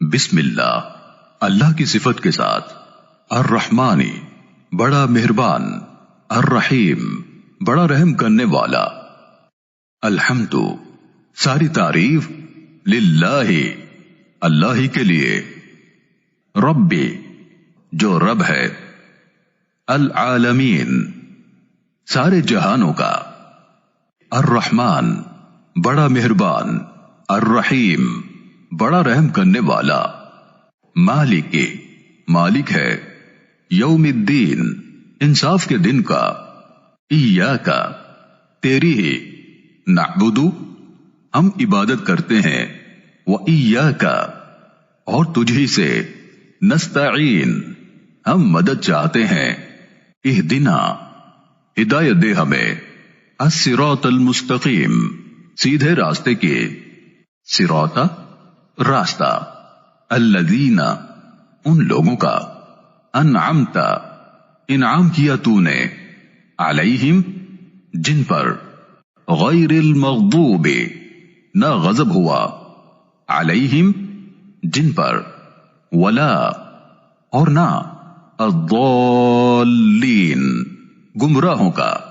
بسم اللہ، اللہ کی صفت کے ساتھ۔ الرحمانی، بڑا مہربان، الرحیم، بڑا رحم کرنے والا۔ الحمد، ساری تعریف، للہ، اللہ ہی کے لیے، ربی، جو رب ہے، العالمین، سارے جہانوں کا، الرحمن، بڑا مہربان، الرحیم، بڑا رحم کرنے والا، مالک، مالک ہے، یوم الدین، انصاف کے دن کا، ایاک، تیری ہی، نعبد، ہم عبادت کرتے ہیں، وایاک، اور تجھ ہی سے، نستعین، ہم مدد چاہتے ہیں، اہدنا، ہدایت دے ہمیں، الصراط المستقیم، سیدھے راستے کے، صراط، راستہ، الذین، ان لوگوں کا، انعمت، انعام کیا تو نے، علیہم، جن پر، غیر المغضوب، نہ غضب ہوا، علیہم، جن پر، ولا، اور نہ، الضالین، گمراہوں کا۔